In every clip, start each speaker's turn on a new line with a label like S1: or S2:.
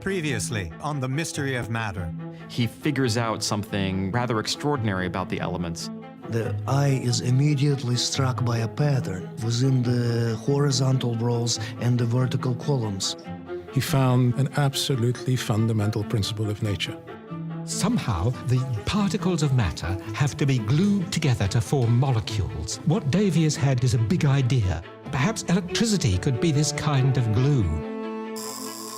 S1: Previously on The Mystery of Matter.
S2: He figures out something rather extraordinary about the elements.
S3: The eye is immediately struck by a pattern within the horizontal rows and the vertical columns.
S4: He found an absolutely fundamental principle of nature.
S5: Somehow, the particles of matter have to be glued together to form molecules. What Davy has had is a big idea. Perhaps electricity could be this kind of glue.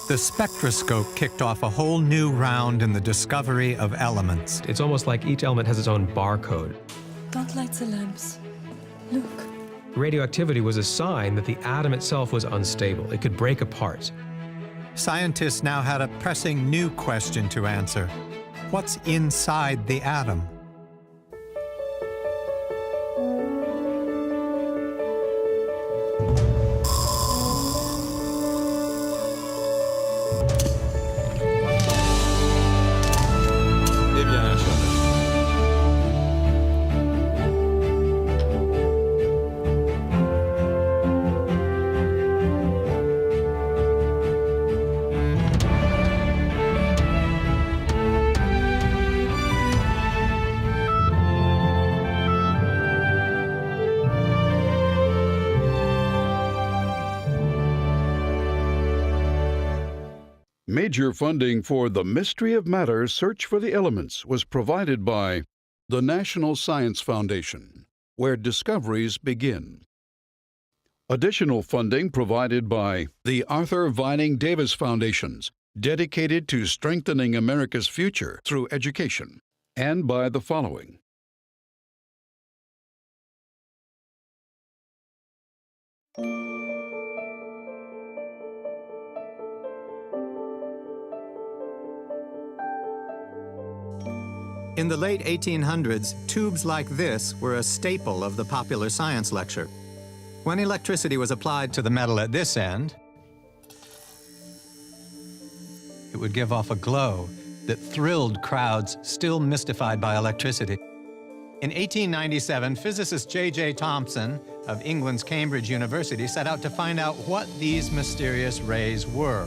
S1: The spectroscope kicked off a whole new round in the discovery of elements.
S6: It's almost like each element has its own barcode.
S7: Don't light the lamps. Look.
S6: Radioactivity was a sign that the atom itself was unstable. It could break apart.
S1: Scientists now had a pressing new question to answer. What's inside the atom?
S8: Major funding for The Mystery of Matter Search for the Elements was provided by the National Science Foundation, where discoveries begin. Additional funding provided by the Arthur Vining Davis Foundations, dedicated to strengthening America's future through education, and by the following.
S1: In the late 1800s, tubes like this were a staple of the popular science lecture. When electricity was applied to the metal at this end, it would give off a glow that thrilled crowds still mystified by electricity. In 1897, physicist J.J. Thomson of England's Cambridge University set out to find out what these mysterious rays were.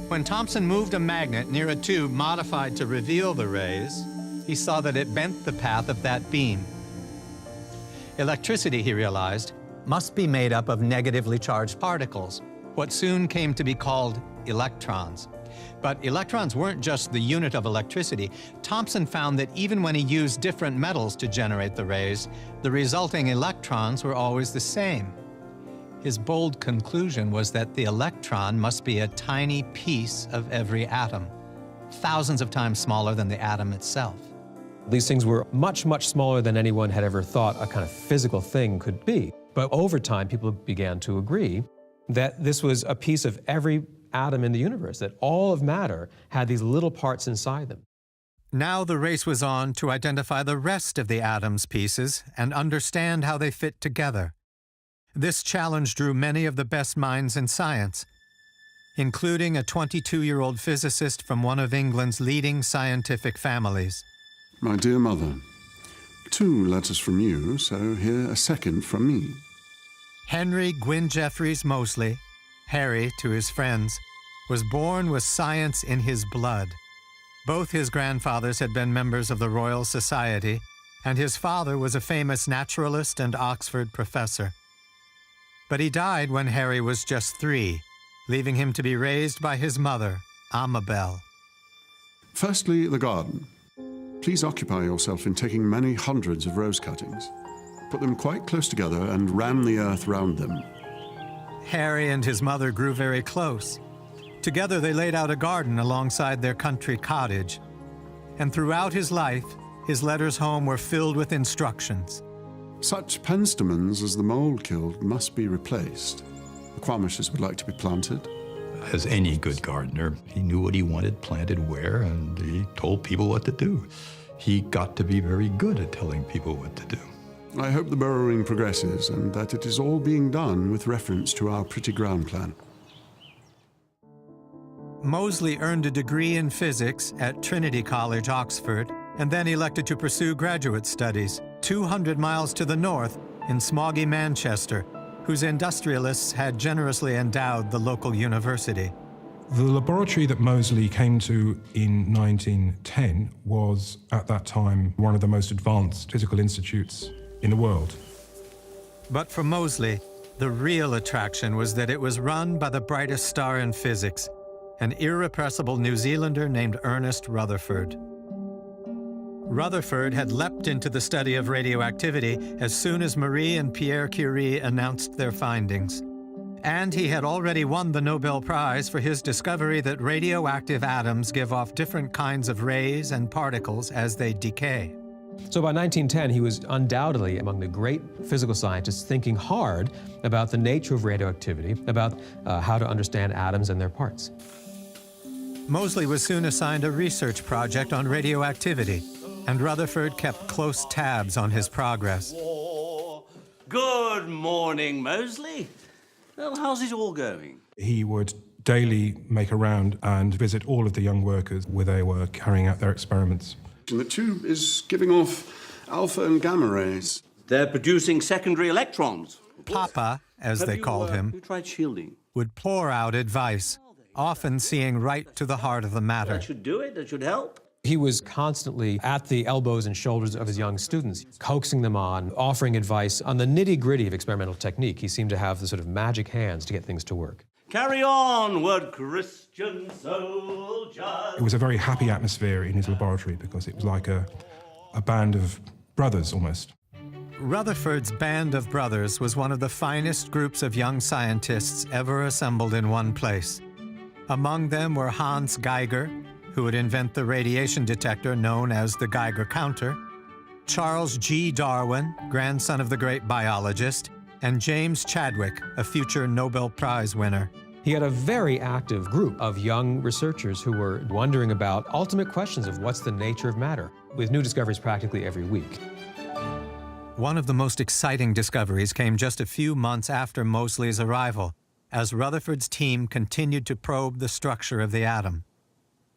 S1: When Thomson moved a magnet near a tube modified to reveal the rays, he saw that it bent the path of that beam. Electricity, he realized, must be made up of negatively charged particles, what soon came to be called electrons. But electrons weren't just the unit of electricity. Thomson found that even when he used different metals to generate the rays, the resulting electrons were always the same. His bold conclusion was that the electron must be a tiny piece of every atom, thousands of times smaller than the atom itself.
S6: These things were much, much smaller than anyone had ever thought a kind of physical thing could be. But over time, people began to agree that this was a piece of every atom in the universe, that all of matter had these little parts inside them.
S1: Now the race was on to identify the rest of the atom's pieces and understand how they fit together. This challenge drew many of the best minds in science, including a 22-year-old physicist from one of England's leading scientific families.
S9: My dear mother, 2 letters from you, so here a second from me.
S1: Henry Gwyn Jeffreys Moseley, Harry to his friends, was born with science in his blood. Both his grandfathers had been members of the Royal Society, and his father was a famous naturalist and Oxford professor. But he died when Harry was just 3, leaving him to be raised by his mother, Amabel.
S9: Firstly, the garden. Please occupy yourself in taking many hundreds of rose cuttings. Put them quite close together and ram the earth round them.
S1: Harry and his mother grew very close. Together they laid out a garden alongside their country cottage. And throughout his life, his letters home were filled with instructions.
S9: Such penstemons as the mole killed must be replaced. Aquamishes would like to be planted.
S10: As any good gardener, he knew what he wanted planted where, and he told people what to do. He got to be very good at telling people what to do.
S9: I hope the burrowing progresses and that it is all being done with reference to our pretty ground plan.
S1: Moseley earned a degree in physics at Trinity College, Oxford, and then elected to pursue graduate studies 200 miles to the north in smoggy Manchester, whose industrialists had generously endowed the local university.
S4: The laboratory that Moseley came to in 1910 was, at that time, one of the most advanced physical institutes in the world.
S1: But for Moseley, the real attraction was that it was run by the brightest star in physics, an irrepressible New Zealander named Ernest Rutherford. Rutherford had leapt into the study of radioactivity as soon as Marie and Pierre Curie announced their findings. And he had already won the Nobel Prize for his discovery that radioactive atoms give off different kinds of rays and particles as they decay.
S6: So by 1910, he was undoubtedly among the great physical scientists thinking hard about the nature of radioactivity, about how to understand atoms and their parts.
S1: Moseley was soon assigned a research project on radioactivity, and Rutherford kept close tabs on his progress.
S11: Good morning, Moseley. Well, how's it all going?
S4: He would daily make a round and visit all of the young workers where they were carrying out their experiments.
S9: And the tube is giving off alpha and gamma rays.
S11: They're producing secondary electrons.
S1: Papa, as they called him,
S11: you tried shielding?
S1: would pour out advice, often seeing right to the heart of the matter.
S11: That should do it. That should help.
S6: He was constantly at the elbows and shoulders of his young students, coaxing them on, offering advice on the nitty-gritty of experimental technique. He seemed to have the sort of magic hands to get things to work.
S11: Carry on, word Christian soldiers.
S4: It was a very happy atmosphere in his laboratory because it was like a band of brothers almost.
S1: Rutherford's band of brothers was one of the finest groups of young scientists ever assembled in one place. Among them were Hans Geiger, who would invent the radiation detector known as the Geiger counter, Charles G. Darwin, grandson of the great biologist, and James Chadwick, a future Nobel Prize winner.
S6: He had a very active group of young researchers who were wondering about ultimate questions of what's the nature of matter, with new discoveries practically every week.
S1: One of the most exciting discoveries came just a few months after Moseley's arrival, as Rutherford's team continued to probe the structure of the atom.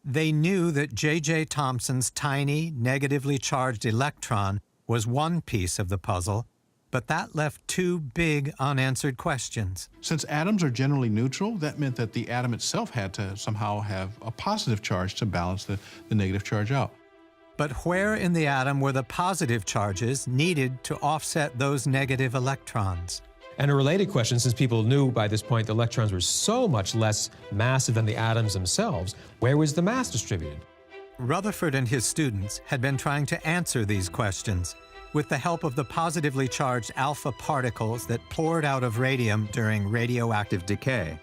S1: They knew that J.J. Thomson's tiny, negatively charged electron was one piece of the puzzle, but that left two big unanswered questions.
S12: Since atoms are generally neutral, that meant that the atom itself had to somehow have a positive charge to balance the negative charge out.
S1: But where in the atom were the positive charges needed to offset those negative electrons?
S6: And a related question, since people knew by this point the electrons were so much less massive than the atoms themselves, where was the mass distributed?
S1: Rutherford and his students had been trying to answer these questions with the help of the positively charged alpha particles that poured out of radium during radioactive decay.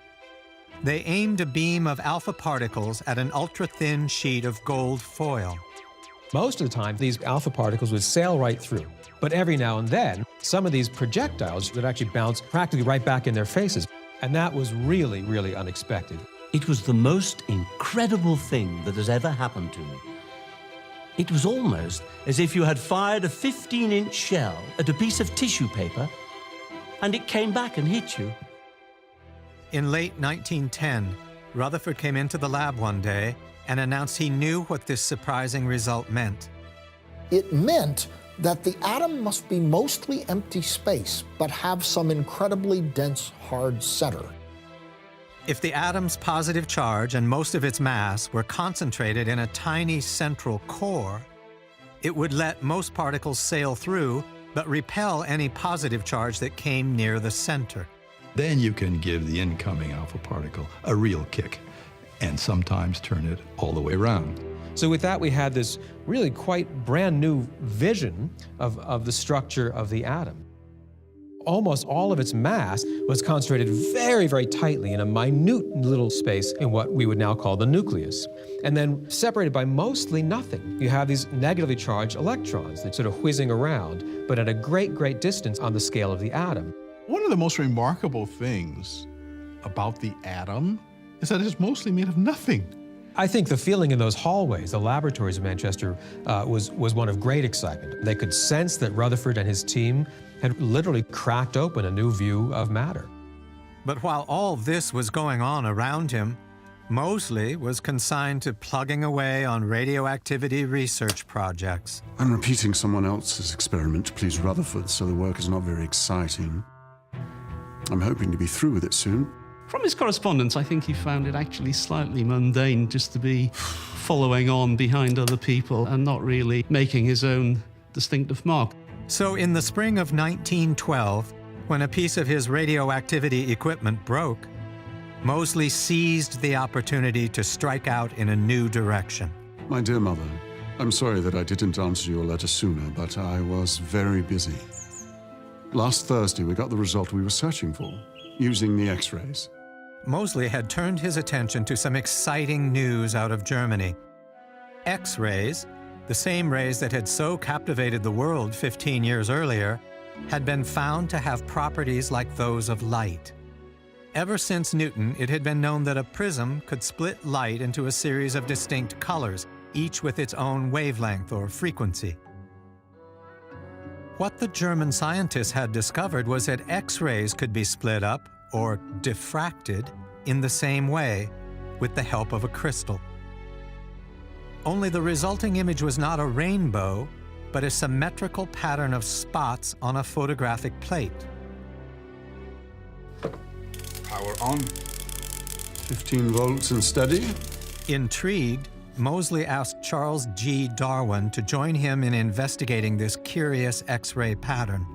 S1: They aimed a beam of alpha particles at an ultra-thin sheet of gold foil.
S6: Most of the time, these alpha particles would sail right through. But every now and then, some of these projectiles would actually bounce practically right back in their faces. And that was really, really unexpected.
S11: It was the most incredible thing that has ever happened to me. It was almost as if you had fired a 15-inch shell at a piece of tissue paper, and it came back and hit you.
S1: In late 1910, Rutherford came into the lab one day and announced he knew what this surprising result meant.
S13: It meant that the atom must be mostly empty space, but have some incredibly dense, hard center.
S1: If the atom's positive charge and most of its mass were concentrated in a tiny central core, it would let most particles sail through, but repel any positive charge that came near the center.
S10: Then you can give the incoming alpha particle a real kick, and sometimes turn it all the way around.
S6: So with that, we had this really quite brand new vision of the structure of the atom. Almost all of its mass was concentrated very, very tightly in a minute little space in what we would now call the nucleus. And then separated by mostly nothing. You have these negatively charged electrons that sort of whizzing around, but at a great, great distance on the scale of the atom.
S12: One of the most remarkable things about the atom is that it's mostly made of nothing.
S6: I think the feeling in those hallways, the laboratories of Manchester, was one of great excitement. They could sense that Rutherford and his team had literally cracked open a new view of matter.
S1: But while all this was going on around him, Moseley was consigned to plugging away on radioactivity research projects.
S9: I'm repeating someone else's experiment to please Rutherford, so the work is not very exciting. I'm hoping to be through with it soon.
S14: From his correspondence, I think he found it actually slightly mundane just to be following on behind other people and not really making his own distinctive mark.
S1: So in the spring of 1912, when a piece of his radioactivity equipment broke, Moseley seized the opportunity to strike out in a new direction.
S9: My dear mother, I'm sorry that I didn't answer your letter sooner, but I was very busy. Last Thursday, we got the result we were searching for, using the X-rays.
S1: Moseley had turned his attention to some exciting news out of Germany. X-rays, the same rays that had so captivated the world 15 years earlier, had been found to have properties like those of light. Ever since Newton, it had been known that a prism could split light into a series of distinct colors, each with its own wavelength or frequency. What the German scientists had discovered was that X-rays could be split up, or diffracted, in the same way, with the help of a crystal. Only the resulting image was not a rainbow, but a symmetrical pattern of spots on a photographic plate.
S9: Power on. 15 volts and steady.
S1: Intrigued, Moseley asked Charles G. Darwin to join him in investigating this curious X-ray pattern.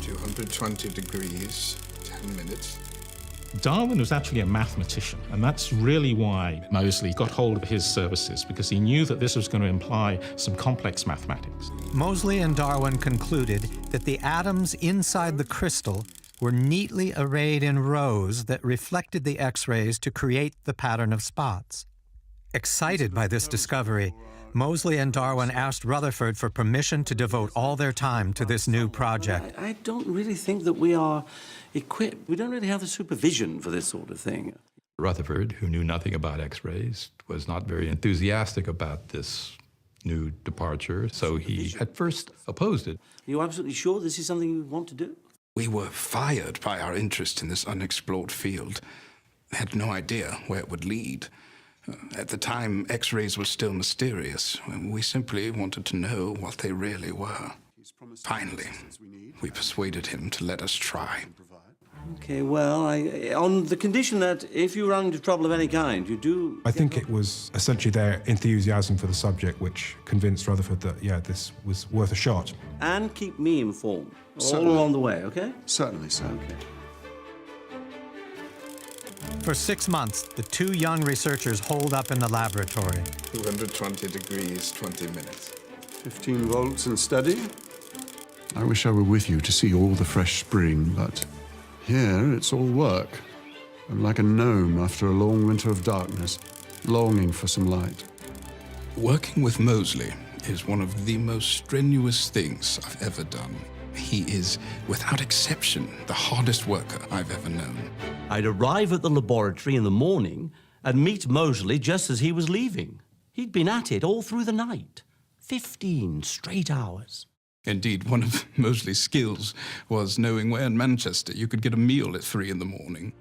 S15: 220 degrees, 10 minutes.
S16: Darwin was actually a mathematician, and that's really why Moseley got hold of his services, because he knew that this was going to imply some complex mathematics.
S1: Moseley and Darwin concluded that the atoms inside the crystal were neatly arrayed in rows that reflected the X-rays to create the pattern of spots. Excited by this discovery, Moseley and Darwin asked Rutherford for permission to devote all their time to this new project.
S11: I don't really think that we are equipped. We don't really have the supervision for this sort of thing.
S10: Rutherford, who knew nothing about X-rays, was not very enthusiastic about this new departure, so he at first opposed it.
S11: Are you absolutely sure this is something you want to do?
S15: We were fired by our interest in this unexplored field. Had no idea where it would lead. At the time, X-rays were still mysterious. We simply wanted to know what they really were. Finally, we persuaded him to let us try.
S11: Okay, well, on the condition that if you run into trouble of any kind, you do...
S4: I think it was essentially their enthusiasm for the subject which convinced Rutherford that, yeah, this was worth a shot.
S11: And keep me informed
S9: Certainly.
S11: all along the way, okay?
S9: Certainly, sir.
S11: Okay.
S1: For 6 months, the two young researchers holed up in the laboratory.
S15: 220 degrees, 20 minutes.
S9: 15 volts and steady. I wish I were with you to see all the fresh spring, but here it's all work. I'm like a gnome after a long winter of darkness, longing for some light.
S15: Working with Moseley is one of the most strenuous things I've ever done. He is, without exception, the hardest worker I've ever known.
S11: I'd arrive at the laboratory in the morning and meet Moseley just as he was leaving. He'd been at it all through the night. 15 straight hours.
S15: Indeed, one of Moseley's skills was knowing where in Manchester you could get a meal at 3 in the morning.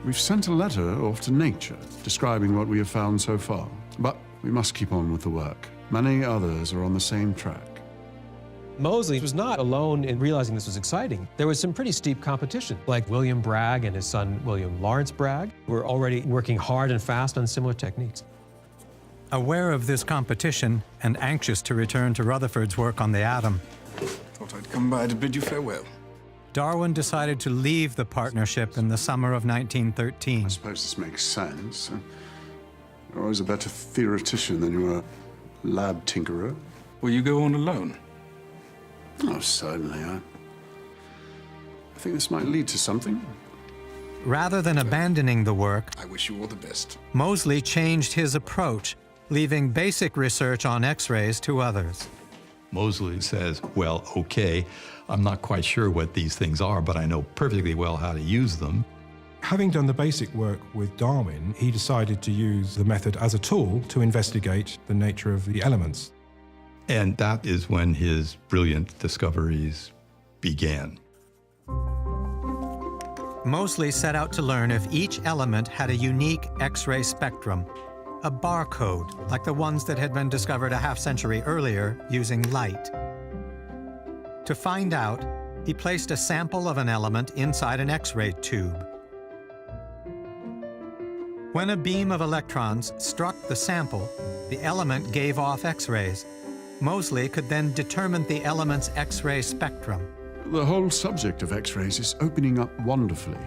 S9: We've sent a letter off to Nature describing what we have found so far, but we must keep on with the work. Many others are on the same track.
S6: Moseley was not alone in realizing this was exciting. There was some pretty steep competition, like William Bragg and his son William Lawrence Bragg were already working hard and fast on similar techniques.
S1: Aware of this competition and anxious to return to Rutherford's work on the atom,
S15: Thought I'd come by to bid you farewell.
S1: Darwin decided to leave the partnership in the summer of 1913.
S9: I suppose this makes sense. You're always a better theoretician than you were a lab tinkerer.
S15: Will you go on alone?
S9: Oh, certainly. I think this might lead to something.
S1: Rather than abandoning the work,
S15: I wish you all the best.
S1: Moseley changed his approach, leaving basic research on X-rays to others.
S10: Moseley says, well, okay, I'm not quite sure what these things are, but I know perfectly well how to use them.
S4: Having done the basic work with Darwin, he decided to use the method as a tool to investigate the nature of the elements.
S10: And that is when his brilliant discoveries began.
S1: Moseley set out to learn if each element had a unique X-ray spectrum, a barcode like the ones that had been discovered a half-century earlier using light. To find out, he placed a sample of an element inside an X-ray tube. When a beam of electrons struck the sample, the element gave off X-rays. Moseley could then determine the element's X-ray spectrum.
S9: The whole subject of X-rays is opening up wonderfully.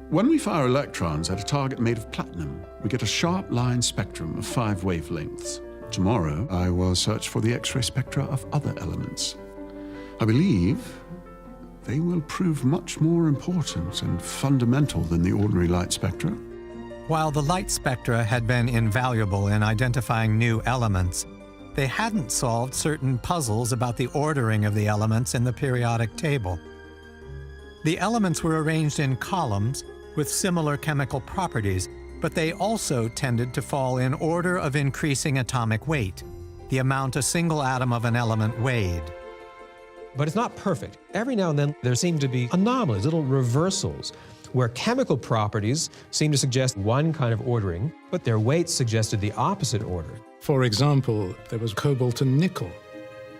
S9: When we fire electrons at a target made of platinum, we get a sharp line spectrum of 5 wavelengths. Tomorrow, I will search for the X-ray spectra of other elements. I believe they will prove much more important and fundamental than the ordinary light spectra.
S1: While the light spectra had been invaluable in identifying new elements, they hadn't solved certain puzzles about the ordering of the elements in the periodic table. The elements were arranged in columns with similar chemical properties, but they also tended to fall in order of increasing atomic weight, the amount a single atom of an element weighed.
S6: But it's not perfect. Every now and then there seem to be anomalies, little reversals, where chemical properties seem to suggest one kind of ordering, but their weights suggested the opposite order.
S17: For example, there was cobalt and nickel.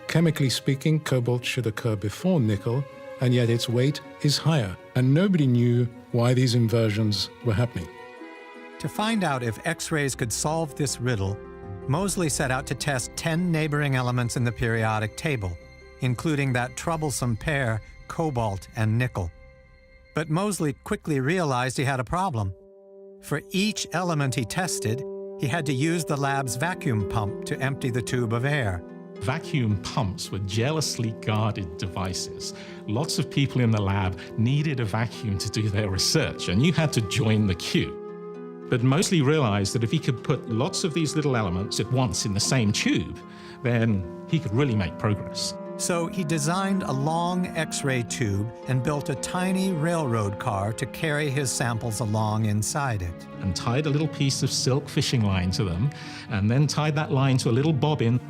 S17: Chemically speaking, cobalt should occur before nickel, and yet its weight is higher, and nobody knew why these inversions were happening.
S1: To find out if X-rays could solve this riddle, Moseley set out to test 10 neighboring elements in the periodic table, including that troublesome pair, cobalt and nickel. But Moseley quickly realized he had a problem. For each element he tested, he had to use the lab's vacuum pump to empty the tube of air.
S16: Vacuum pumps were jealously guarded devices. Lots of people in the lab needed a vacuum to do their research, and you had to join the queue. But Moseley realized that if he could put lots of these little elements at once in the same tube, then he could really make progress.
S1: So he designed a long X-ray tube and built a tiny railroad car to carry his samples along inside it.
S16: And tied a little piece of silk fishing line to them, and then tied that line to a little bobbin.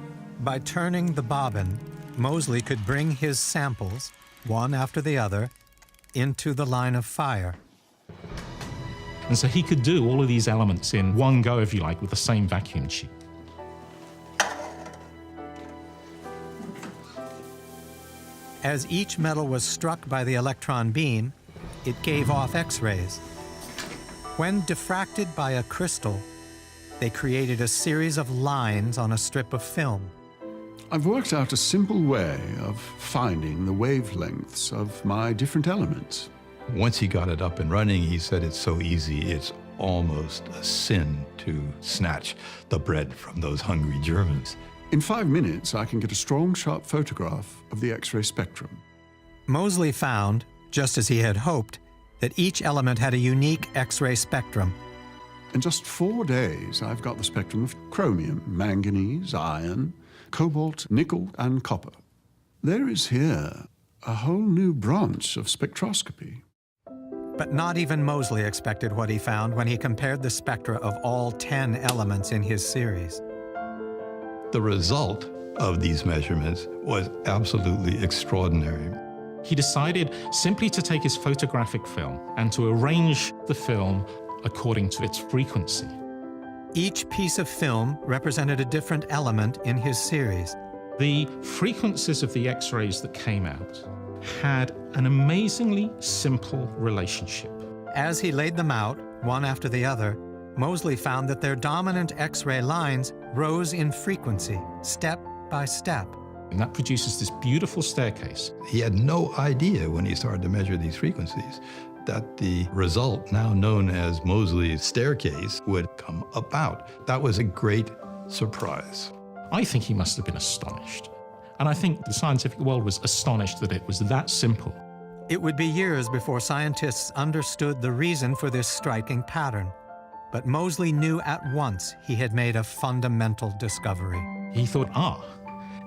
S1: By turning the bobbin, Moseley could bring his samples, one after the other, into the line of fire.
S16: And so he could do all of these elements in one go, if you like, with the same vacuum tube.
S1: As each metal was struck by the electron beam, it gave off X-rays. When diffracted by a crystal, they created a series of lines on a strip of film.
S9: I've worked out a simple way of finding the wavelengths of my different elements.
S10: Once he got it up and running, he said it's so easy, it's almost a sin to snatch the bread from those hungry Germans.
S9: In 5 minutes, I can get a strong, sharp photograph of the X-ray spectrum.
S1: Moseley found, just as he had hoped, that each element had a unique X-ray spectrum.
S9: In just 4 days, I've got the spectrum of chromium, manganese, iron, cobalt, nickel, and copper. There is here a whole new branch of spectroscopy.
S1: But not even Moseley expected what he found when he compared the spectra of all 10 elements in his series.
S10: The result of these measurements was absolutely extraordinary.
S16: He decided simply to take his photographic film and to arrange the film according to its frequency.
S1: Each piece of film represented a different element in his series.
S16: The frequencies of the X-rays that came out had an amazingly simple relationship.
S1: As he laid them out, one after the other, Moseley found that their dominant X-ray lines rose in frequency, step by step.
S16: And that produces this beautiful staircase.
S10: He had no idea when he started to measure these frequencies that the result, now known as Moseley's staircase, would come about. That was a great surprise.
S16: I think he must have been astonished. And I think the scientific world was astonished that it was that simple.
S1: It would be years before scientists understood the reason for this striking pattern. But Moseley knew at once he had made a fundamental discovery.
S16: He thought,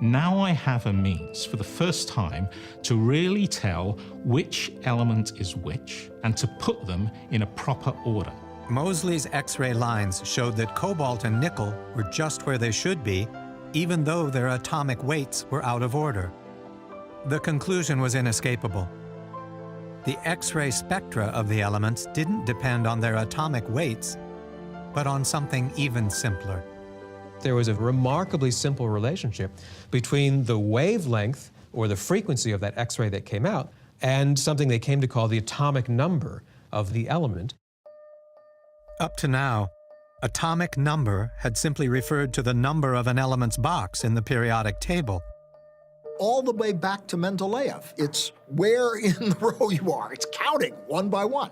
S16: now I have a means for the first time to really tell which element is which and to put them in a proper order.
S1: Moseley's X-ray lines showed that cobalt and nickel were just where they should be, even though their atomic weights were out of order. The conclusion was inescapable. The X-ray spectra of the elements didn't depend on their atomic weights, but on something even simpler.
S6: There was a remarkably simple relationship between the wavelength or the frequency of that X-ray that came out and something they came to call the atomic number of the element.
S1: Up to now, atomic number had simply referred to the number of an element's box in the periodic table.
S13: All the way back to Mendeleev, it's where in the row you are. It's counting one by one.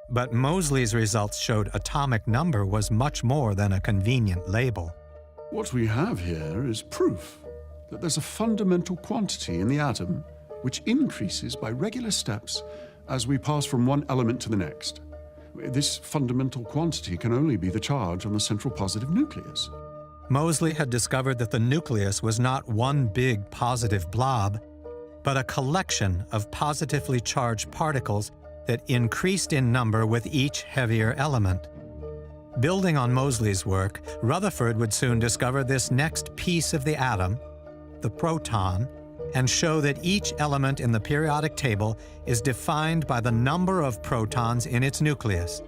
S1: But Moseley's results showed atomic number was much more than a convenient label.
S9: What we have here is proof that there's a fundamental quantity in the atom which increases by regular steps as we pass from one element to the next. This fundamental quantity can only be the charge on the central positive nucleus.
S1: Moseley had discovered that the nucleus was not one big positive blob, but a collection of positively charged particles that increased in number with each heavier element. Building on Moseley's work, Rutherford would soon discover this next piece of the atom, the proton, and show that each element in the periodic table is defined by the number of protons in its nucleus,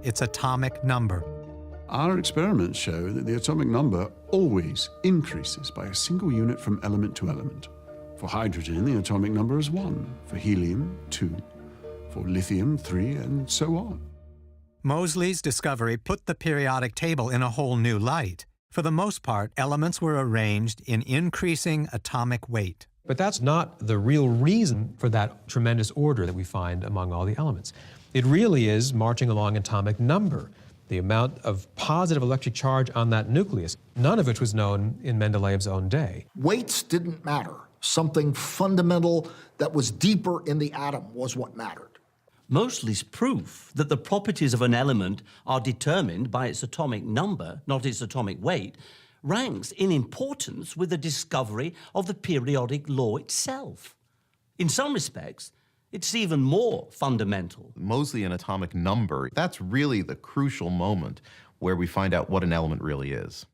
S1: its atomic number.
S9: Our experiments show that the atomic number always increases by a single unit from element to element. For hydrogen, the atomic number is 1, for helium, 2, for lithium, 3, and so on.
S1: Moseley's discovery put the periodic table in a whole new light. For the most part, elements were arranged in increasing atomic weight.
S6: But that's not the real reason for that tremendous order that we find among all the elements. It really is marching along atomic number, the amount of positive electric charge on that nucleus, none of which was known in Mendeleev's own day.
S13: Weights didn't matter. Something fundamental that was deeper in the atom was what mattered.
S11: Moseley's proof that the properties of an element are determined by its atomic number, not its atomic weight, ranks in importance with the discovery of the periodic law itself. In some respects, it's even more fundamental.
S18: Moseley and atomic number, that's really the crucial moment where we find out what an element really is.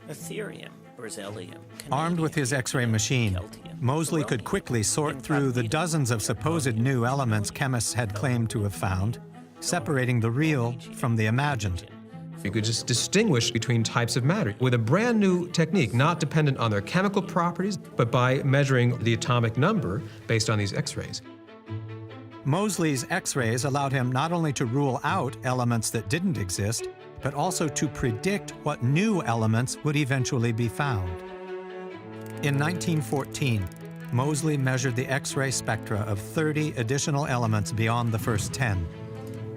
S19: Ethereum, beryllium.
S1: Armed with his X-ray machine, Moseley could quickly sort through the dozens of supposed new elements chemists had claimed to have found, separating the real from the imagined.
S6: You could just distinguish between types of matter with a brand new technique, not dependent on their chemical properties, but by measuring the atomic number based on these X-rays.
S1: Moseley's X-rays allowed him not only to rule out elements that didn't exist, but also to predict what new elements would eventually be found. In 1914, Moseley measured the X-ray spectra of 30 additional elements beyond the first 10.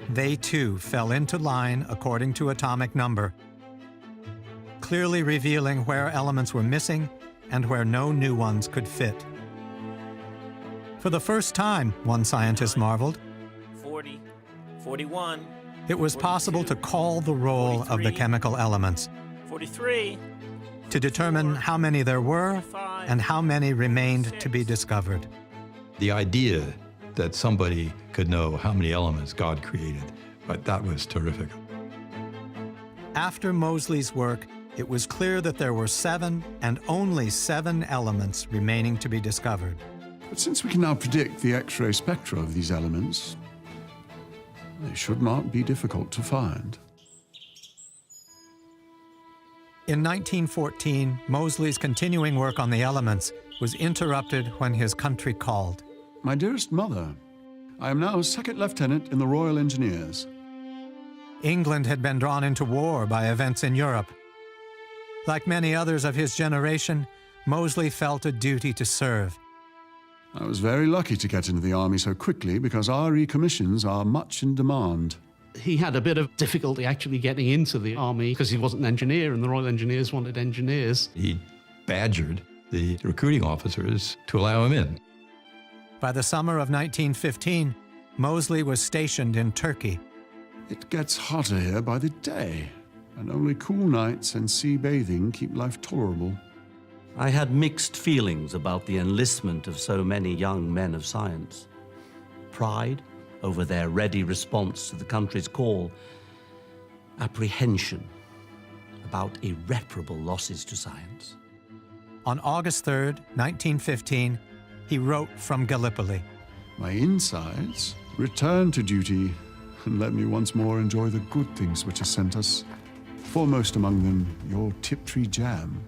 S1: They too fell into line according to atomic number, clearly revealing where elements were missing and where no new ones could fit. For the first time, one scientist marveled,
S19: 40, 41.
S1: It was possible to call the roll of the chemical elements,
S19: 43.
S1: To determine how many there were and how many remained to be discovered.
S10: The idea that somebody could know how many elements God created, but that was terrific.
S1: After Moseley's work, it was clear that there were 7 and only 7 elements remaining to be discovered.
S9: But since we can now predict the X-ray spectra of these elements, they should not be difficult to find.
S1: In 1914, Moseley's continuing work on the elements was interrupted when his country called.
S9: My dearest mother, I am now a second lieutenant in the Royal Engineers.
S1: England had been drawn into war by events in Europe. Like many others of his generation, Moseley felt a duty to serve.
S9: I was very lucky to get into the army so quickly because RE commissions are much in demand.
S14: He had a bit of difficulty actually getting into the army because he wasn't an engineer and the Royal Engineers wanted engineers.
S10: He badgered the recruiting officers to allow him in.
S1: By the summer of 1915, Moseley was stationed in Turkey.
S9: It gets hotter here by the day, and only cool nights and sea bathing keep life tolerable.
S11: I had mixed feelings about the enlistment of so many young men of science. Pride over their ready response to the country's call. Apprehension about irreparable losses to science.
S1: On August 3rd, 1915, he wrote from Gallipoli.
S9: My insides, return to duty and let me once more enjoy the good things which are sent us. Foremost among them, your Tiptree jam.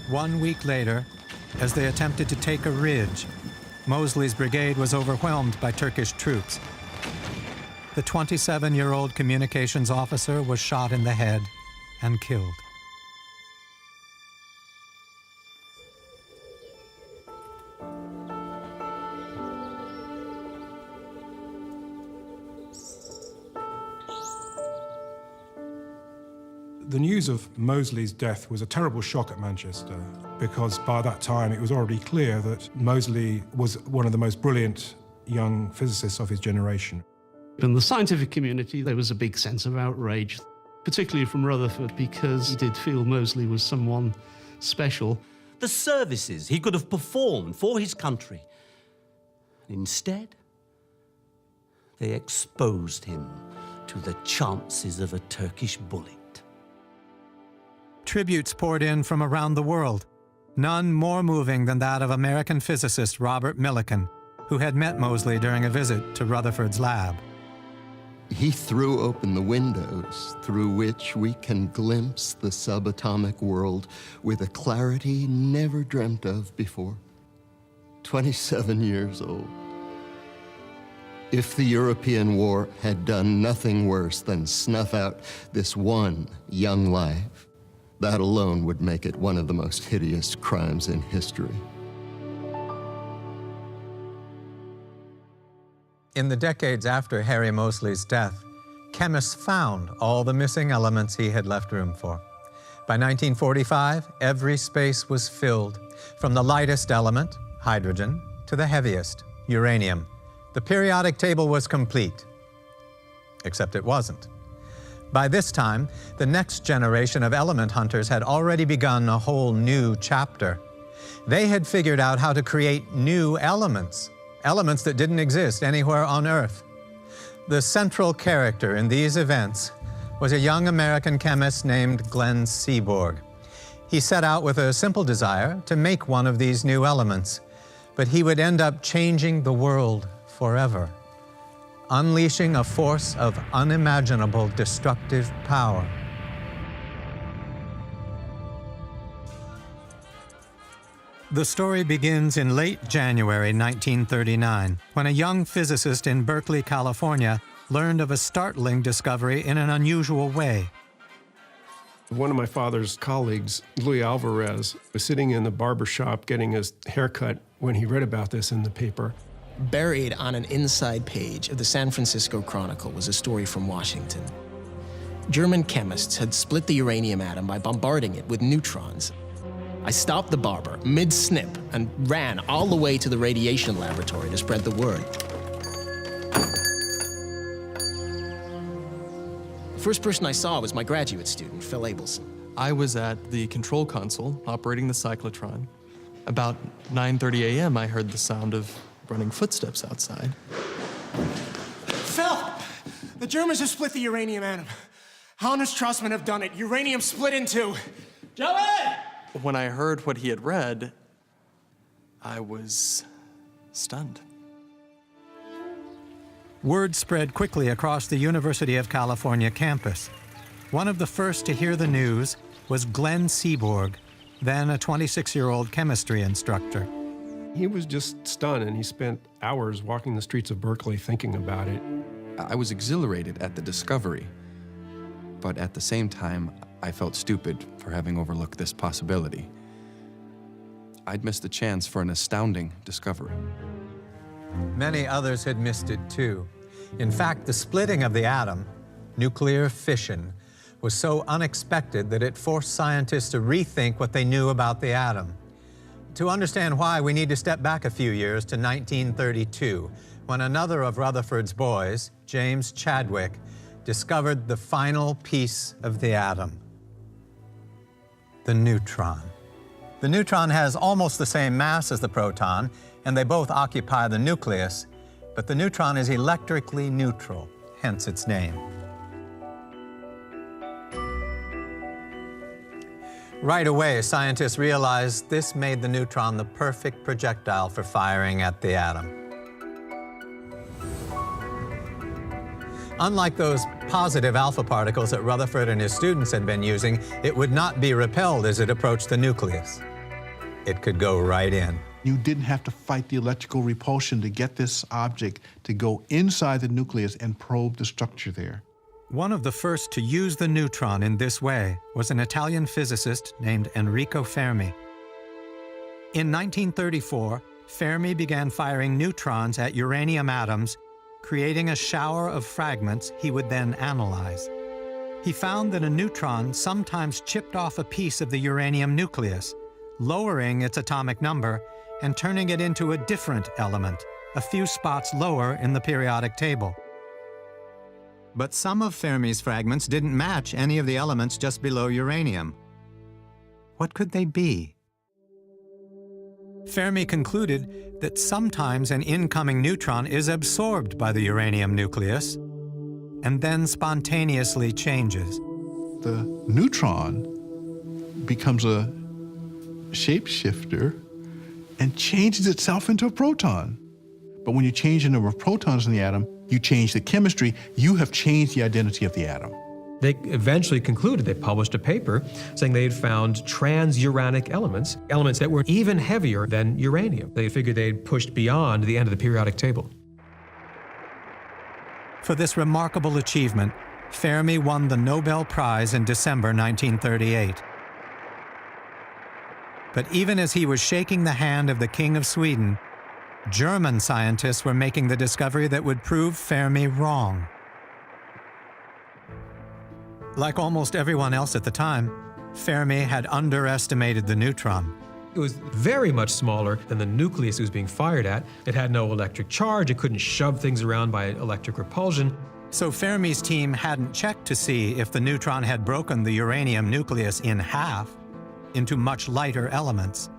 S1: One week later, as they attempted to take a ridge. Moseley's brigade was overwhelmed by Turkish troops. The 27-year-old communications officer was shot in the head and killed.
S4: The news of Moseley's death was a terrible shock at Manchester, because by that time it was already clear that Moseley was one of the most brilliant young physicists of his generation.
S14: In the scientific community, there was a big sense of outrage, particularly from Rutherford, because he did feel Moseley was someone special.
S11: The services he could have performed for his country. Instead, they exposed him to the chances of a Turkish bullet.
S1: Tributes poured in from around the world, none more moving than that of American physicist Robert Millikan, who had met Moseley during a visit to Rutherford's lab.
S20: He threw open the windows through which we can glimpse the subatomic world with a clarity never dreamt of before. 27 years old. If the European war had done nothing worse than snuff out this one young life, that alone would make it one of the most hideous crimes in history.
S1: In the decades after Harry Moseley's death, chemists found all the missing elements he had left room for. By 1945, every space was filled, from the lightest element, hydrogen, to the heaviest, uranium. The periodic table was complete, except it wasn't. By this time, the next generation of element hunters had already begun a whole new chapter. They had figured out how to create new elements, elements that didn't exist anywhere on Earth. The central character in these events was a young American chemist named Glenn Seaborg. He set out with a simple desire to make one of these new elements, but he would end up changing the world forever, unleashing a force of unimaginable destructive power. The story begins in late January 1939, when a young physicist in Berkeley, California, learned of a startling discovery in an unusual way.
S21: One of my father's colleagues, Louis Alvarez, was sitting in the barber shop getting his haircut when he read about this in the paper.
S22: Buried on an inside page of the San Francisco Chronicle was a story from Washington. German chemists had split the uranium atom by bombarding it with neutrons. I stopped the barber mid-snip and ran all the way to the radiation laboratory to spread the word. The first person I saw was my graduate student, Phil Abelson.
S23: I was at the control console operating the cyclotron. About 9:30 a.m., I heard the sound of running footsteps outside.
S24: Phil! The Germans have split the uranium atom. Hahn and Strassman have done it. Uranium split in two. Joey!
S23: When I heard what he had read, I was stunned.
S1: Word spread quickly across the University of California campus. One of the first to hear the news was Glenn Seaborg, then a 26-year-old chemistry instructor.
S21: He was just stunned, and he spent hours walking the streets of Berkeley thinking about it.
S25: I was exhilarated at the discovery, but at the same time, I felt stupid for having overlooked this possibility. I'd missed the chance for an astounding discovery.
S1: Many others had missed it too. In fact, the splitting of the atom, nuclear fission, was so unexpected that it forced scientists to rethink what they knew about the atom. To understand why, we need to step back a few years to 1932, when another of Rutherford's boys, James Chadwick, discovered the final piece of the atom, the neutron. The neutron has almost the same mass as the proton, and they both occupy the nucleus, but the neutron is electrically neutral, hence its name. Right away, scientists realized this made the neutron the perfect projectile for firing at the atom. Unlike those positive alpha particles that Rutherford and his students had been using, it would not be repelled as it approached the nucleus. it could go right in.
S12: You didn't have to fight the electrical repulsion to get this object to go inside the nucleus and probe the structure there.
S1: One of the first to use the neutron in this way was an Italian physicist named Enrico Fermi. In 1934, Fermi began firing neutrons at uranium atoms, creating a shower of fragments he would then analyze. He found that a neutron sometimes chipped off a piece of the uranium nucleus, lowering its atomic number and turning it into a different element, a few spots lower in the periodic table. But some of Fermi's fragments didn't match any of the elements just below uranium. What could they be? Fermi concluded that sometimes an incoming neutron is absorbed by the uranium nucleus and then spontaneously changes.
S12: The neutron becomes a shapeshifter and changes itself into a proton. But when you change the number of protons in the atom, you change the chemistry, you have changed the identity of the atom.
S6: They eventually concluded, they published a paper saying they had found transuranic elements, elements that were even heavier than uranium. They figured they'd pushed beyond the end of the periodic table.
S1: For this remarkable achievement, Fermi won the Nobel Prize in December 1938. But even as he was shaking the hand of the King of Sweden, German scientists were making the discovery that would prove Fermi wrong. Like almost everyone else at the time, Fermi had underestimated the neutron.
S6: It was very much smaller than the nucleus it was being fired at. It had no electric charge. It couldn't shove things around by electric repulsion.
S1: So Fermi's team hadn't checked to see if the neutron had broken the uranium nucleus in half into much lighter elements.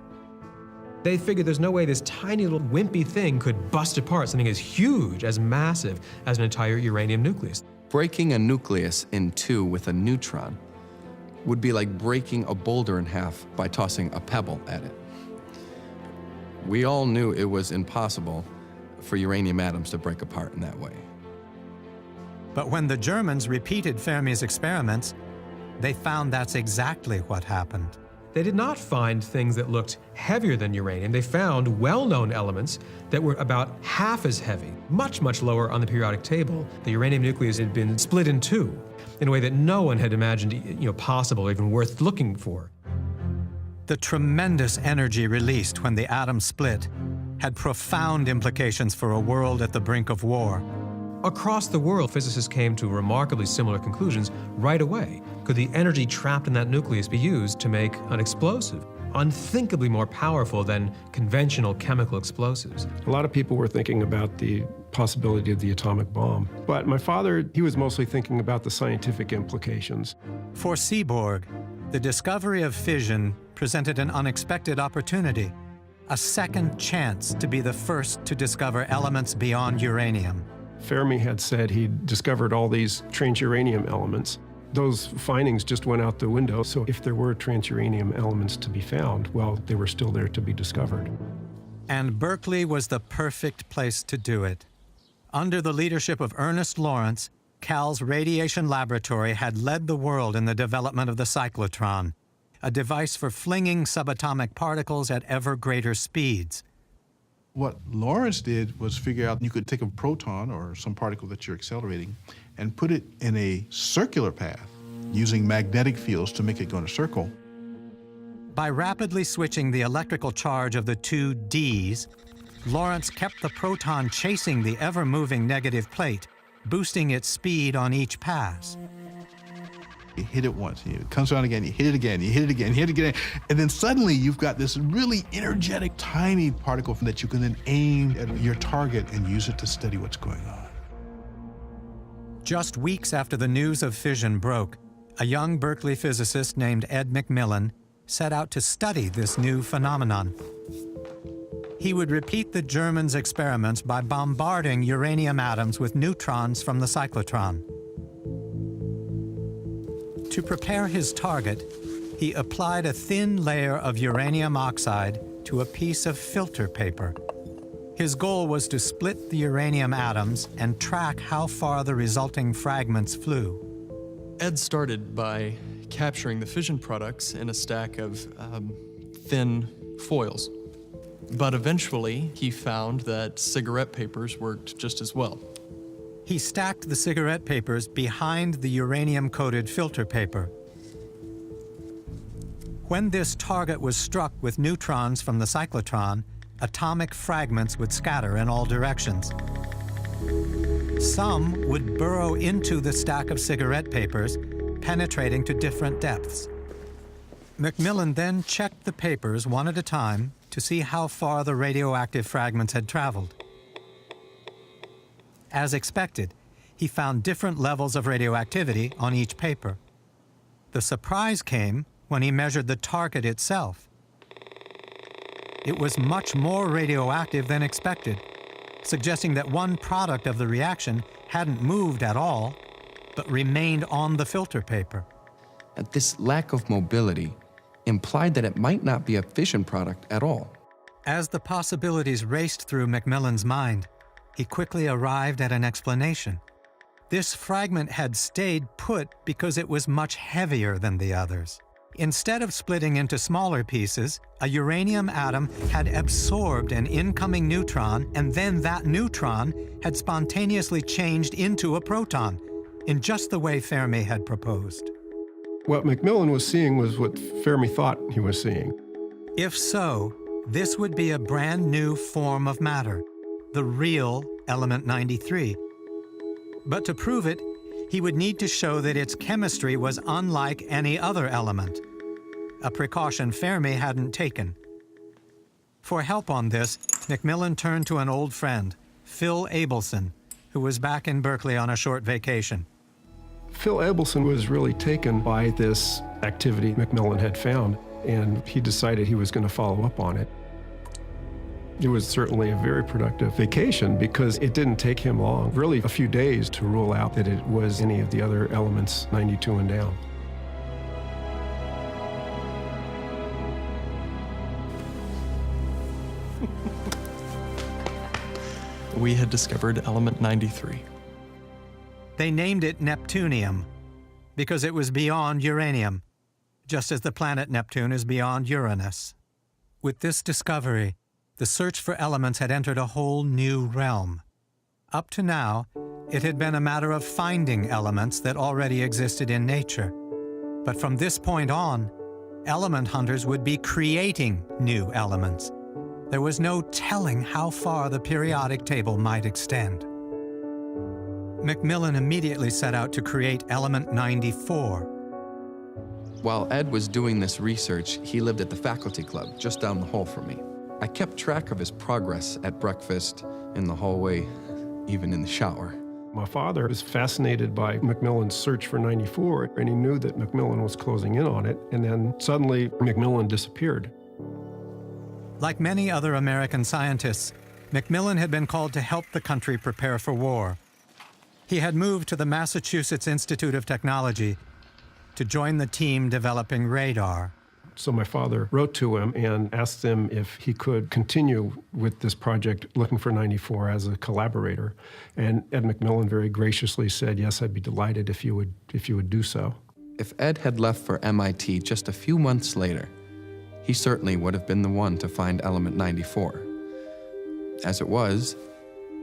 S6: They figured there's no way this tiny little wimpy thing could bust apart something as huge, as massive as an entire uranium nucleus.
S25: Breaking a nucleus in two with a neutron would be like breaking a boulder in half by tossing a pebble at it. We all knew it was impossible for uranium atoms to break apart in that way.
S1: But when the Germans repeated Fermi's experiments, they found that's exactly what happened.
S6: They did not find things that looked heavier than uranium. They found well-known elements that were about half as heavy, much, much lower on the periodic table. The uranium nucleus had been split in two in a way that no one had imagined possible or even worth looking for.
S1: The tremendous energy released when the atom split had profound implications for a world at the brink of war.
S6: Across the world, physicists came to remarkably similar conclusions right away. Could the energy trapped in that nucleus be used to make an explosive, unthinkably more powerful than conventional chemical explosives?
S21: A lot of people were thinking about the possibility of the atomic bomb. But my father, he was mostly thinking about the scientific implications.
S1: For Seaborg, the discovery of fission presented an unexpected opportunity, a second chance to be the first to discover elements beyond uranium.
S21: Fermi had said he'd discovered all these transuranium elements. Those findings just went out the window, so if there were transuranium elements to be found, well, they were still there to be discovered.
S1: And Berkeley was the perfect place to do it. Under the leadership of Ernest Lawrence, Cal's radiation laboratory had led the world in the development of the cyclotron, a device for flinging subatomic particles at ever greater speeds.
S12: What Lawrence did was figure out you could take a proton or some particle that you're accelerating and put it in a circular path using magnetic fields to make it go in a circle.
S1: By rapidly switching the electrical charge of the two Ds, Lawrence kept the proton chasing the ever-moving negative plate, boosting its speed on each pass.
S12: You hit it once, it comes around again, you hit it again, you hit it again, you hit it again, and then suddenly you've got this really energetic, tiny particle that you can then aim at your target and use it to study what's going on.
S1: Just weeks after the news of fission broke, a young Berkeley physicist named Ed McMillan set out to study this new phenomenon. He would repeat the Germans' experiments by bombarding uranium atoms with neutrons from the cyclotron. To prepare his target, he applied a thin layer of uranium oxide to a piece of filter paper. His goal was to split the uranium atoms and track how far the resulting fragments flew.
S23: Ed started by capturing the fission products in a stack of thin foils. But eventually, he found that cigarette papers worked just as well.
S1: He stacked the cigarette papers behind the uranium-coated filter paper. When this target was struck with neutrons from the cyclotron, atomic fragments would scatter in all directions. Some would burrow into the stack of cigarette papers, penetrating to different depths. Macmillan then checked the papers one at a time to see how far the radioactive fragments had traveled. As expected, he found different levels of radioactivity on each paper. The surprise came when he measured the target itself. It was much more radioactive than expected, suggesting that one product of the reaction hadn't moved at all, but remained on the filter paper.
S25: This lack of mobility implied that it might not be a fission product at all.
S1: As the possibilities raced through Macmillan's mind, he quickly arrived at an explanation. This fragment had stayed put because it was much heavier than the others. Instead of splitting into smaller pieces, a uranium atom had absorbed an incoming neutron, and then that neutron had spontaneously changed into a proton, in just the way Fermi had proposed.
S21: What Macmillan was seeing was what Fermi thought he was seeing.
S1: If so, this would be a brand new form of matter, the real element 93. But to prove it, he would need to show that its chemistry was unlike any other element, a precaution Fermi hadn't taken. For help on this, Macmillan turned to an old friend, Phil Abelson, who was back in Berkeley on a short vacation.
S21: Phil Abelson was really taken by this activity Macmillan had found, and he decided he was going to follow up on it. It was certainly a very productive vacation because it didn't take him long, really a few days, to rule out that it was any of the other elements 92 and down.
S23: We had discovered element 93.
S1: They named it Neptunium because it was beyond uranium, just as the planet Neptune is beyond Uranus. With this discovery, the search for elements had entered a whole new realm. Up to now, it had been a matter of finding elements that already existed in nature. But from this point on, element hunters would be creating new elements. There was no telling how far the periodic table might extend. Macmillan immediately set out to create element 94.
S25: While Ed was doing this research, he lived at the faculty club just down the hall from me. I kept track of his progress at breakfast, in the hallway, even in the shower.
S21: My father was fascinated by Macmillan's search for 94, and he knew that Macmillan was closing in on it, and then suddenly Macmillan disappeared.
S1: Like many other American scientists, Macmillan had been called to help the country prepare for war. He had moved to the Massachusetts Institute of Technology to join the team developing radar.
S21: So my father wrote to him and asked him if he could continue with this project looking for 94 as a collaborator. And Ed Macmillan very graciously said, yes, I'd be delighted if you would do so.
S25: If Ed had left for MIT just a few months later, he certainly would have been the one to find element 94. As it was,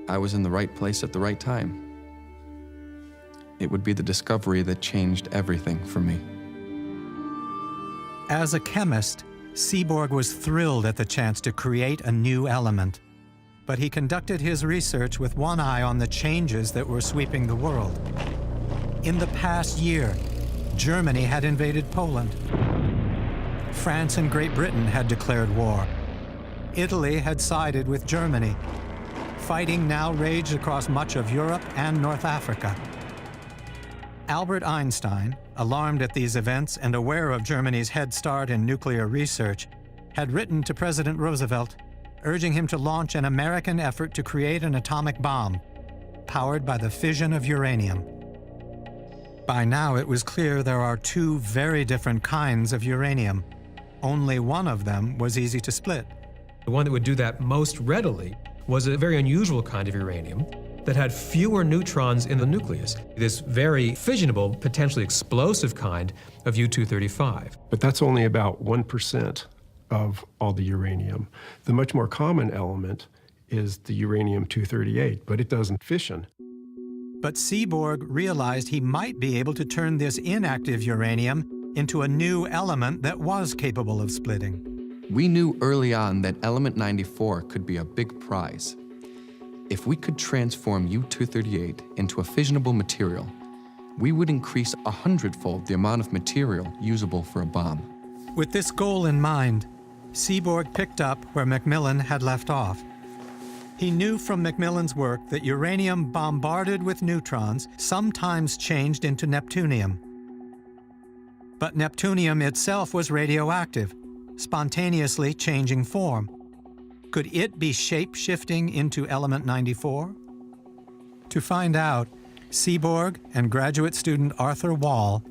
S25: I was in the right place at the right time. It would be the discovery that changed everything for me.
S1: As a chemist, Seaborg was thrilled at the chance to create a new element. But he conducted his research with one eye on the changes that were sweeping the world. In the past year, Germany had invaded Poland. France and Great Britain had declared war. Italy had sided with Germany. Fighting now raged across much of Europe and North Africa. Albert Einstein, alarmed at these events and aware of Germany's head start in nuclear research, had written to President Roosevelt, urging him to launch an American effort to create an atomic bomb, powered by the fission of uranium. By now, it was clear there are two very different kinds of uranium. Only one of them was easy to split.
S6: The one that would do that most readily was a very unusual kind of uranium that had fewer neutrons in the nucleus, this very fissionable, potentially explosive kind of U-235.
S21: But that's only about 1% of all the uranium. The much more common element is the uranium-238, but it doesn't fission.
S1: But Seaborg realized he might be able to turn this inactive uranium into a new element that was capable of splitting.
S25: We knew early on that element 94 could be a big prize. If we could transform U-238 into a fissionable material, we would increase 100-fold the amount of material usable for a bomb.
S1: With this goal in mind, Seaborg picked up where Macmillan had left off. He knew from Macmillan's work that uranium bombarded with neutrons sometimes changed into neptunium. But neptunium itself was radioactive, spontaneously changing form. Could it be shape-shifting into element 94? To find out, Seaborg and graduate student Arthur Wall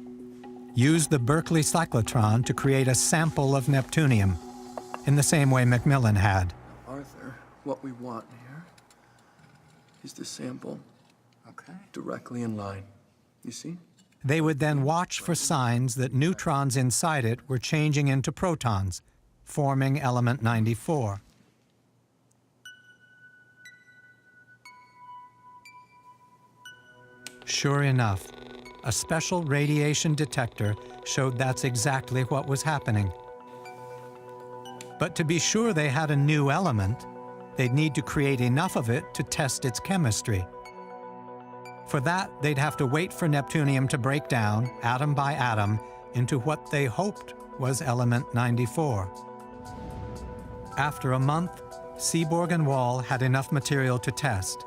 S1: used the Berkeley cyclotron to create a sample of neptunium, in the same way Macmillan had.
S2: Arthur, what we want here is the sample directly in line. You see?
S1: They would then watch for signs that neutrons inside it were changing into protons, forming element 94. Sure enough, a special radiation detector showed that's exactly what was happening. But to be sure they had a new element, they'd need to create enough of it to test its chemistry. For that, they'd have to wait for neptunium to break down, atom by atom, into what they hoped was element 94. After a month, Seaborg and Wall had enough material to test.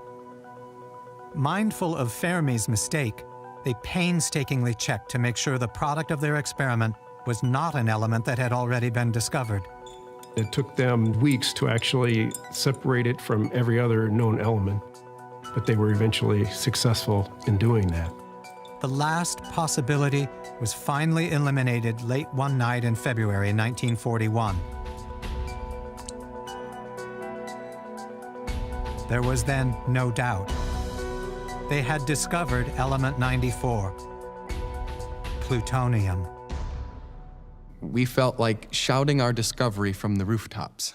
S1: Mindful of Fermi's mistake, they painstakingly checked to make sure the product of their experiment was not an element that had already been discovered.
S21: It took them weeks to actually separate it from every other known element, but they were eventually successful in doing that.
S1: The last possibility was finally eliminated late one night in February 1941. There was then no doubt. They had discovered element 94, plutonium.
S25: We felt like shouting our discovery from the rooftops.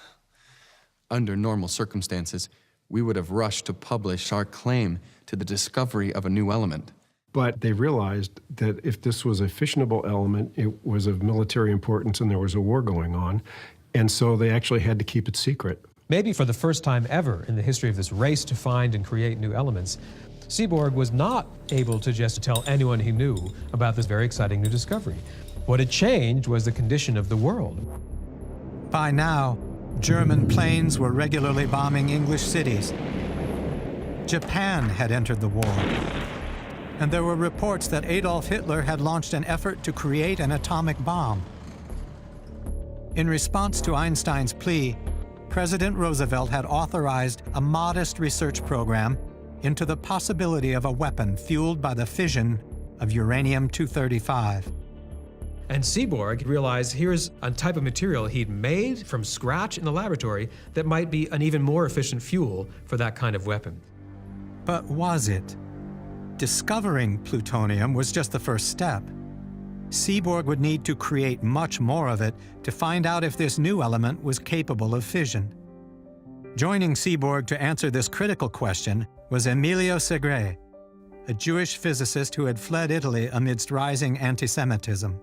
S25: Under normal circumstances, we would have rushed to publish our claim to the discovery of a new element.
S21: But they realized that if this was a fissionable element, it was of military importance and there was a war going on, and so they actually had to keep it secret.
S6: Maybe for the first time ever in the history of this race to find and create new elements, Seaborg was not able to just tell anyone he knew about this very exciting new discovery. What had changed was the condition of the world.
S1: By now, German planes were regularly bombing English cities. Japan had entered the war. And there were reports that Adolf Hitler had launched an effort to create an atomic bomb. In response to Einstein's plea, President Roosevelt had authorized a modest research program into the possibility of a weapon fueled by the fission of uranium-235.
S6: And Seaborg realized here's a type of material he'd made from scratch in the laboratory that might be an even more efficient fuel for that kind of weapon.
S1: But was it? Discovering plutonium was just the first step. Seaborg would need to create much more of it to find out if this new element was capable of fission. Joining Seaborg to answer this critical question was Emilio Segre, a Jewish physicist who had fled Italy amidst rising anti-Semitism.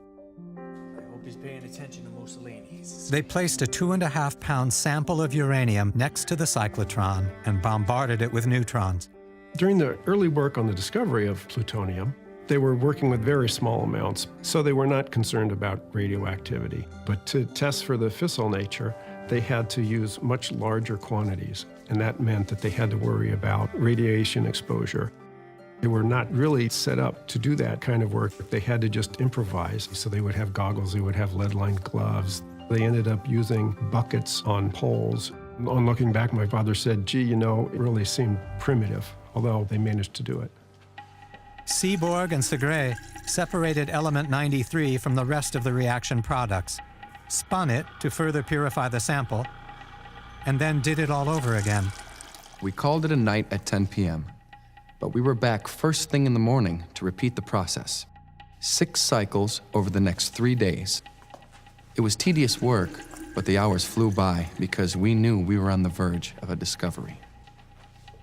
S3: I hope he's paying attention to Moseley.
S1: They placed a 2.5-pound sample of uranium next to the cyclotron and bombarded it with neutrons.
S21: During the early work on the discovery of plutonium, they were working with very small amounts, so they were not concerned about radioactivity. But to test for the fissile nature, they had to use much larger quantities, and that meant that they had to worry about radiation exposure. They were not really set up to do that kind of work. They had to just improvise. So they would have goggles, they would have lead-lined gloves. They ended up using buckets on poles. On looking back, my father said, gee, you know, it really seemed primitive, although they managed to do it.
S1: Seaborg and Segre separated element 93 from the rest of the reaction products, spun it to further purify the sample, and then did it all over again.
S25: We called it a night at 10 p.m., but we were back first thing in the morning to repeat the process. 6 cycles over the next 3 days. It was tedious work, But the hours flew by because we knew we were on the verge of a discovery.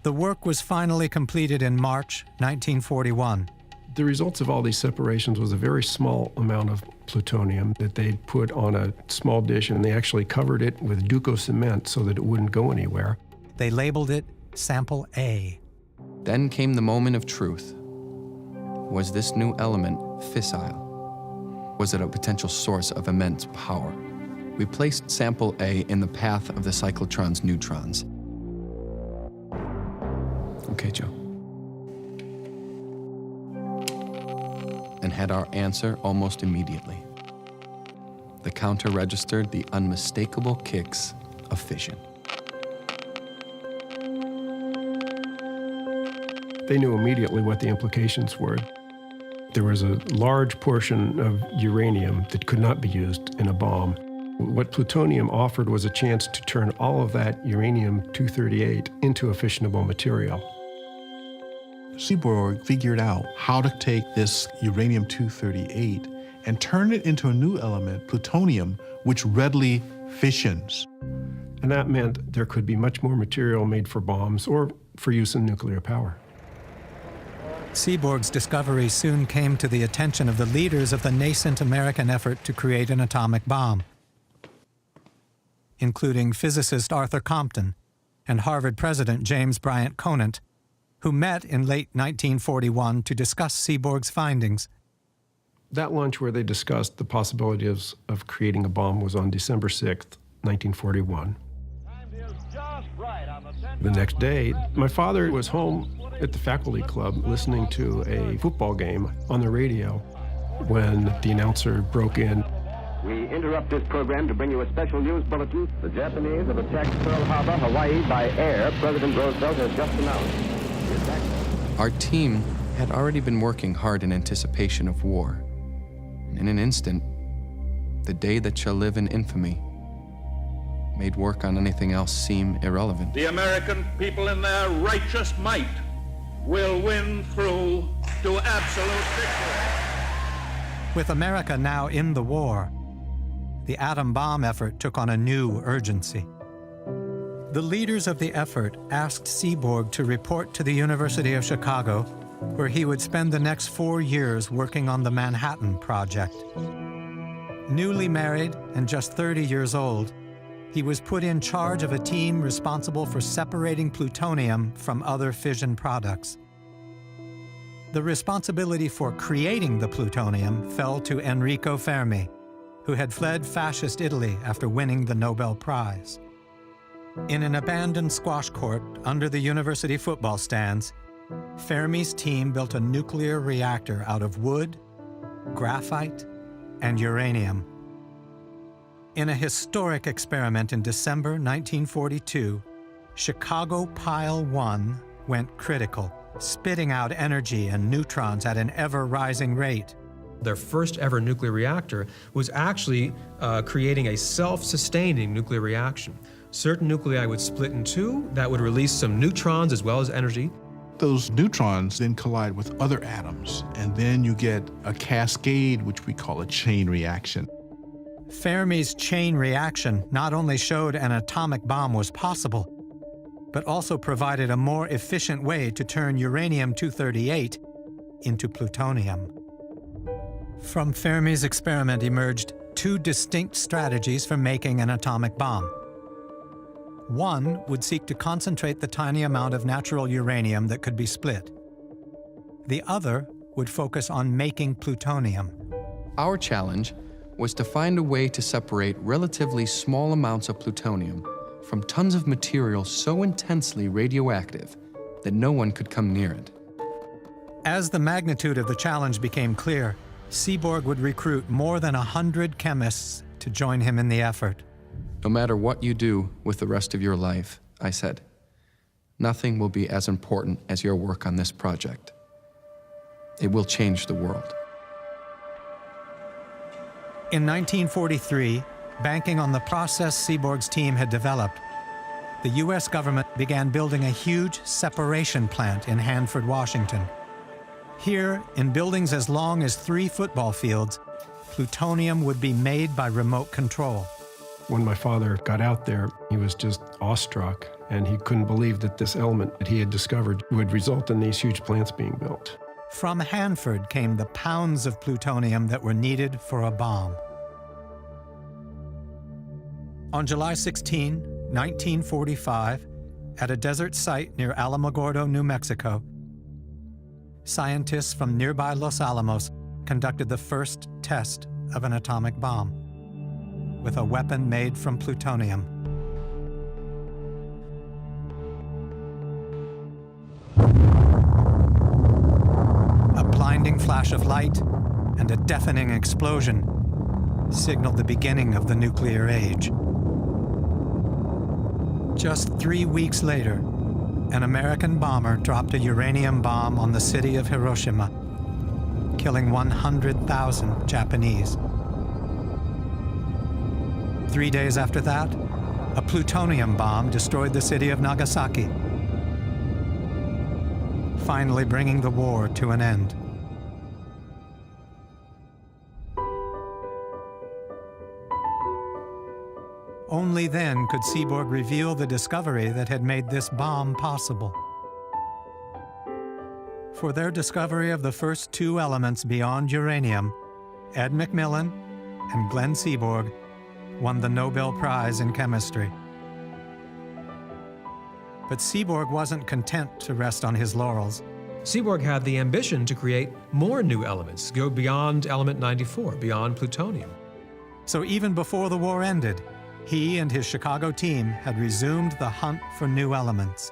S1: The work was finally completed in March 1941.
S21: The results of all these separations was a very small amount of plutonium that they'd put on a small dish, and they actually covered it with Duco cement so that it wouldn't go anywhere.
S1: They labeled it Sample A.
S25: Then came the moment of truth. Was this new element fissile? Was it a potential source of immense power? We placed Sample A in the path of the cyclotron's neutrons. Okay, Joe. And had our answer almost immediately. The counter registered the unmistakable kicks of fission.
S21: They knew immediately what the implications were. There was a large portion of uranium that could not be used in a bomb. What plutonium offered was a chance to turn all of that uranium-238 into a fissionable material.
S12: Seaborg figured out how to take this uranium-238 and turn it into a new element, plutonium, which readily fissions.
S21: And that meant there could be much more material made for bombs or for use in nuclear power.
S1: Seaborg's discovery soon came to the attention of the leaders of the nascent American effort to create an atomic bomb, including physicist Arthur Compton and Harvard President James Bryant Conant, who met in late 1941 to discuss Seaborg's findings.
S21: That lunch where they discussed the possibilities of creating a bomb was on December 6th, 1941. The next day, my father was home at the faculty club listening to a football game on the radio when the announcer broke in.
S5: We interrupt this program to bring you a special news bulletin. The Japanese have attacked Pearl Harbor, Hawaii by air. President Roosevelt has just announced.
S25: Our team had already been working hard in anticipation of war. In an instant, the day that shall live in infamy made work on anything else seem irrelevant.
S7: The American people in their righteous might will win through to absolute victory.
S1: With America now in the war, the atom bomb effort took on a new urgency. The leaders of the effort asked Seaborg to report to the University of Chicago, where he would spend the next 4 years working on the Manhattan Project. Newly married and just 30 years old, he was put in charge of a team responsible for separating plutonium from other fission products. The responsibility for creating the plutonium fell to Enrico Fermi, who had fled fascist Italy after winning the Nobel Prize. In an abandoned squash court under the university football stands, Fermi's team built a nuclear reactor out of wood, graphite, and uranium. In a historic experiment in December 1942, Chicago Pile 1 went critical, spitting out energy and neutrons at an ever-rising rate.
S6: Their first ever nuclear reactor was actually creating a self-sustaining nuclear reaction. Certain nuclei would split in two, that would release some neutrons as well as energy.
S12: Those neutrons then collide with other atoms, and then you get a cascade, which we call a chain reaction.
S1: Fermi's chain reaction not only showed an atomic bomb was possible, but also provided a more efficient way to turn uranium-238 into plutonium. From Fermi's experiment emerged two distinct strategies for making an atomic bomb. One would seek to concentrate the tiny amount of natural uranium that could be split. The other would focus on making plutonium.
S25: Our challenge was to find a way to separate relatively small amounts of plutonium from tons of material so intensely radioactive that no one could come near it.
S1: As the magnitude of the challenge became clear, Seaborg would recruit more than 100 chemists to join him in the effort.
S25: No matter what you do with the rest of your life, I said, nothing will be as important as your work on this project. It will change the world.
S1: In 1943, banking on the process Seaborg's team had developed, the U.S. government began building a huge separation plant in Hanford, Washington. Here, in buildings as long as 3 football fields, plutonium would be made by remote control.
S21: When my father got out there, he was just awestruck, and he couldn't believe that this element that he had discovered would result in these huge plants being built.
S1: From Hanford came the pounds of plutonium that were needed for a bomb. On July 16, 1945, at a desert site near Alamogordo, New Mexico, scientists from nearby Los Alamos conducted the first test of an atomic bomb with a weapon made from plutonium. A blinding flash of light and a deafening explosion signaled the beginning of the nuclear age. Just 3 weeks later, an American bomber dropped a uranium bomb on the city of Hiroshima, killing 100,000 Japanese. 3 days after that, a plutonium bomb destroyed the city of Nagasaki, finally bringing the war to an end. Only then could Seaborg reveal the discovery that had made this bomb possible. For their discovery of the first two elements beyond uranium, Ed McMillan and Glenn Seaborg won the Nobel Prize in Chemistry. But Seaborg wasn't content to rest on his laurels.
S6: Seaborg had the ambition to create more new elements, go beyond element 94, beyond plutonium.
S1: So even before the war ended, he and his Chicago team had resumed the hunt for new elements.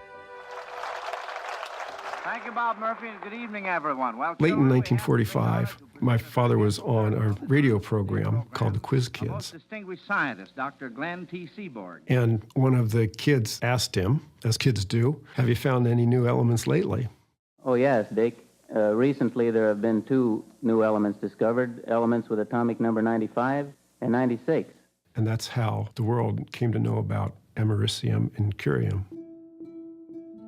S8: Thank you, Bob Murphy, and good evening, everyone. Welcome.
S21: Late in 1945, my father was on a radio program called The Quiz Kids.
S8: Distinguished scientist, Dr. Glenn T. Seaborg.
S21: And one of the kids asked him, as kids do, have you found any new elements lately?
S13: Oh, yes, Dick. Recently, there have been two new elements discovered, elements with atomic number 95 and 96.
S21: And that's how the world came to know about americium and curium.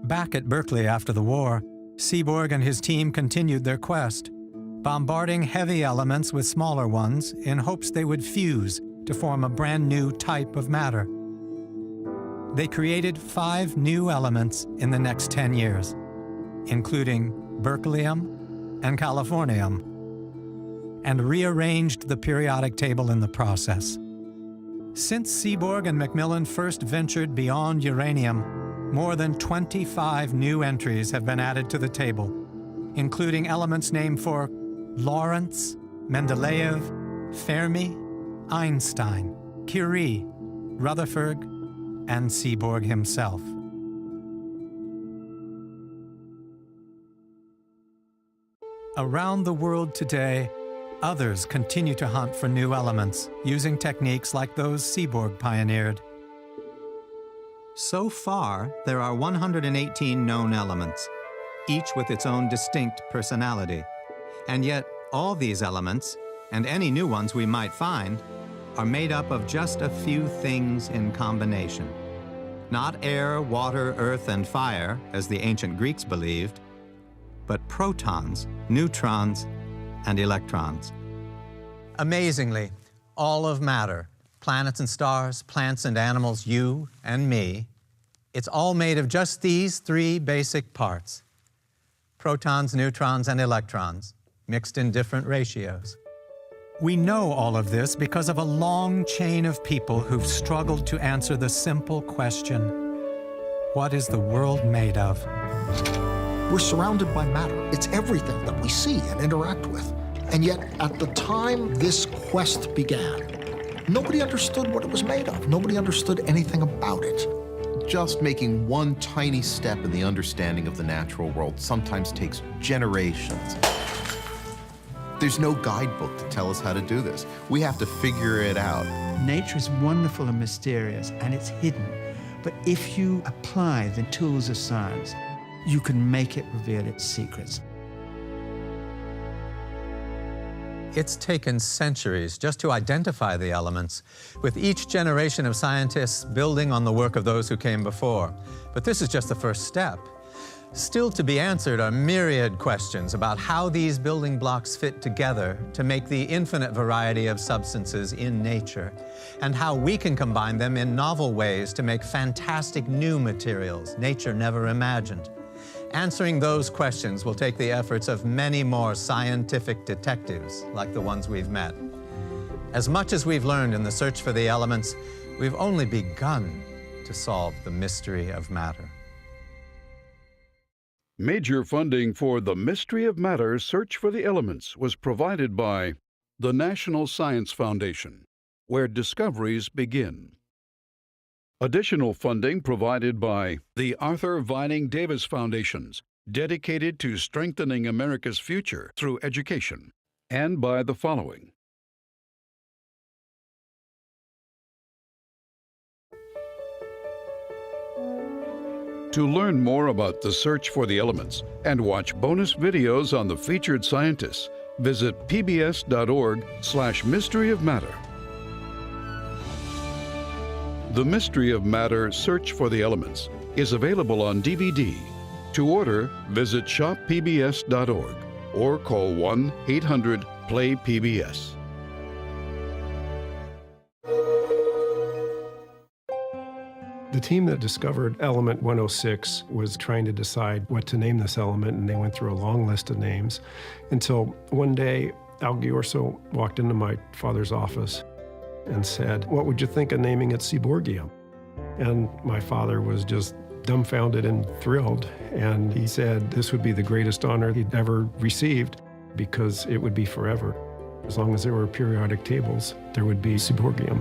S1: Back at Berkeley after the war, Seaborg and his team continued their quest, bombarding heavy elements with smaller ones in hopes they would fuse to form a brand new type of matter. They created 5 new elements in the next 10 years, including berkelium and californium, and rearranged the periodic table in the process. Since Seaborg and McMillan first ventured beyond uranium, more than 25 new entries have been added to the table, including elements named for Lorentz, Mendeleev, Fermi, Einstein, Curie, Rutherford, and Seaborg himself. Around the world today, others continue to hunt for new elements using techniques like those Seaborg pioneered. So far, there are 118 known elements, each with its own distinct personality. And yet, all these elements, and any new ones we might find, are made up of just a few things in combination. Not air, water, earth, and fire, as the ancient Greeks believed, but protons, neutrons, and electrons. Amazingly, all of matter, planets and stars, plants and animals, you and me, it's all made of just these 3 basic parts: protons, neutrons, and electrons, mixed in different ratios. We know all of this because of a long chain of people who've struggled to answer the simple question, what is the world made of?
S15: We're surrounded by matter. It's everything that we see and interact with. And yet, at the time this quest began, nobody understood what it was made of. Nobody understood anything about it.
S18: Just making one tiny step in the understanding of the natural world sometimes takes generations. There's no guidebook to tell us how to do this. We have to figure it out.
S16: Nature is wonderful and mysterious, and it's hidden. But if you apply the tools of science, you can make it reveal its secrets.
S1: It's taken centuries just to identify the elements, with each generation of scientists building on the work of those who came before. But this is just the first step. Still to be answered are myriad questions about how these building blocks fit together to make the infinite variety of substances in nature, and how we can combine them in novel ways to make fantastic new materials nature never imagined. Answering those questions will take the efforts of many more scientific detectives like the ones we've met. As much as we've learned in the search for the elements, we've only begun to solve the mystery of matter.
S4: Major funding for The Mystery of Matter Search for the Elements was provided by the National Science Foundation, where discoveries begin. Additional funding provided by the Arthur Vining Davis Foundations, dedicated to strengthening America's future through education, and by the following. To learn more about the search for the elements and watch bonus videos on the featured scientists, visit pbs.org/Mystery of Matter. The Mystery of Matter Search for the Elements is available on DVD. To order, visit shoppbs.org or call 1-800-PLAY-PBS.
S21: The team that discovered element 106 was trying to decide what to name this element, and they went through a long list of names until one day Al Ghiorso walked into my father's office and said, "What would you think of naming it Seaborgium?" And my father was just dumbfounded and thrilled, and he said this would be the greatest honor he'd ever received because it would be forever. As long as there were periodic tables, there would be Seaborgium.